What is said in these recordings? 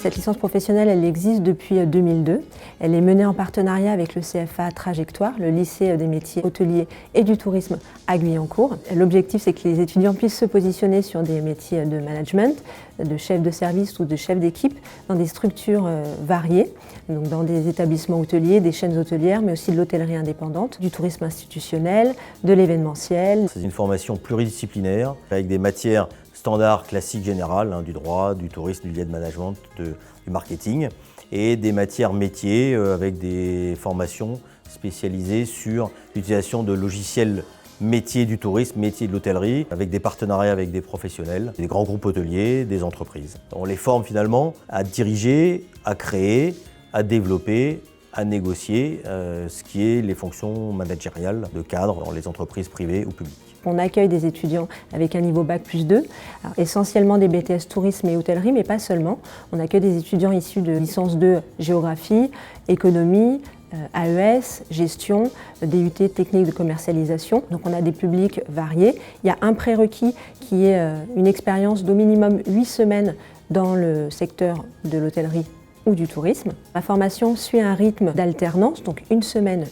Cette licence professionnelle, elle existe depuis 2002. Elle est menée en partenariat avec le CFA Trajectoire, le lycée des métiers hôteliers et du tourisme à Guyancourt. L'objectif, c'est que les étudiants puissent se positionner sur des métiers de management, de chef de service ou de chef d'équipe dans des structures variées, donc dans des établissements hôteliers, des chaînes hôtelières, mais aussi de l'hôtellerie indépendante, du tourisme institutionnel, de l'événementiel. C'est une formation pluridisciplinaire avec des matières standards classiques générales, du droit, du tourisme, du lien de management, du marketing, et des matières métiers avec des formations spécialisées sur l'utilisation de logiciels métiers du tourisme, métiers de l'hôtellerie, avec des partenariats avec des professionnels, des grands groupes hôteliers, des entreprises. On les forme finalement à diriger, à créer, à développer, à négocier ce qui est les fonctions managériales de cadre dans les entreprises privées ou publiques. On accueille des étudiants avec un niveau Bac+2, alors essentiellement des BTS tourisme et hôtellerie, mais pas seulement. On accueille des étudiants issus de licence 2 géographie, économie, AES, gestion, DUT technique de commercialisation. Donc on a des publics variés. Il y a un prérequis qui est une expérience d'au minimum 8 semaines dans le secteur de l'hôtellerie ou du tourisme. La formation suit un rythme d'alternance, donc une semaine.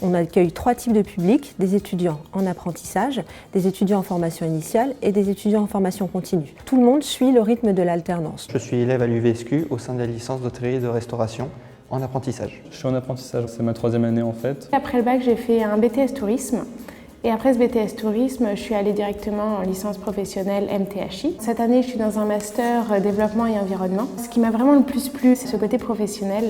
On accueille 3 types de publics, des étudiants en apprentissage, des étudiants en formation initiale et des étudiants en formation continue. Tout le monde suit le rythme de l'alternance. Je suis élève à l'UVSQ au sein de la licence d'hôtellerie et de restauration en apprentissage. Je suis en apprentissage, c'est ma 3e année en fait. Après le bac, j'ai fait un BTS tourisme. Et après ce BTS tourisme, je suis allée directement en licence professionnelle MTHI. Cette année, je suis dans un master développement et environnement. Ce qui m'a vraiment le plus plu, c'est ce côté professionnel.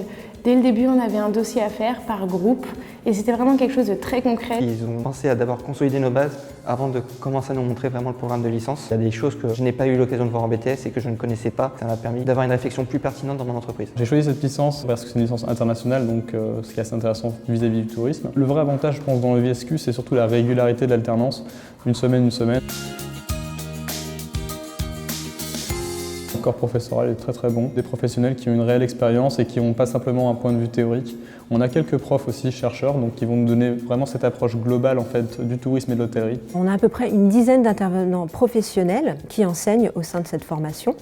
Dès le début, on avait un dossier à faire par groupe et c'était vraiment quelque chose de très concret. Ils ont pensé à d'abord consolider nos bases avant de commencer à nous montrer vraiment le programme de licence. Il y a des choses que je n'ai pas eu l'occasion de voir en BTS et que je ne connaissais pas. Ça m'a permis d'avoir une réflexion plus pertinente dans mon entreprise. J'ai choisi cette licence parce que c'est une licence internationale, donc ce qui est assez intéressant vis-à-vis du tourisme. Le vrai avantage, je pense, dans le VSQ, c'est surtout la régularité de l'alternance. Une semaine. Le corps professoral est très bon. Des professionnels qui ont une réelle expérience et qui n'ont pas simplement un point de vue théorique. On a quelques profs aussi, chercheurs, donc qui vont nous donner vraiment cette approche globale en fait, du tourisme et de l'hôtellerie. On a à peu près une dizaine d'intervenants professionnels qui enseignent au sein de cette formation,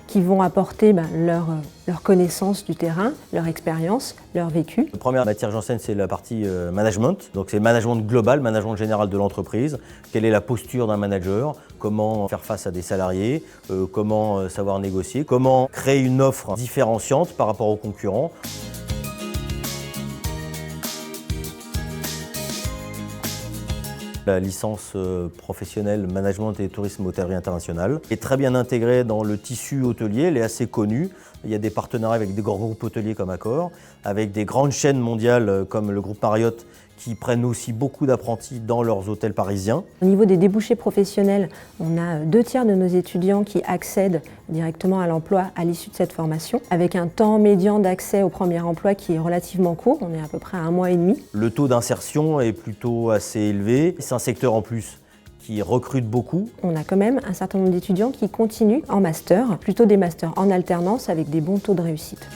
qui vont apporter leur connaissance du terrain, leur expérience, leur vécu. La première matière que j'enseigne, c'est la partie management. Donc c'est le management global, management général de l'entreprise. Quelle est la posture d'un manager, comment faire face à des salariés, comment savoir négocier, comment créer une offre différenciante par rapport aux concurrents. La licence professionnelle management et tourisme hôtellerie internationale est très bien intégrée dans le tissu hôtelier, elle est assez connue. Il y a des partenariats avec des grands groupes hôteliers comme Accor, avec des grandes chaînes mondiales comme le groupe Marriott qui prennent aussi beaucoup d'apprentis dans leurs hôtels parisiens. Au niveau des débouchés professionnels, on a 2/3 de nos étudiants qui accèdent directement à l'emploi à l'issue de cette formation, avec un temps médian d'accès au premier emploi qui est relativement court, on est à peu près à 1 mois et demi. Le taux d'insertion est plutôt assez élevé, c'est un secteur en plus qui recrute beaucoup. On a quand même un certain nombre d'étudiants qui continuent en master, plutôt des masters en alternance avec des bons taux de réussite.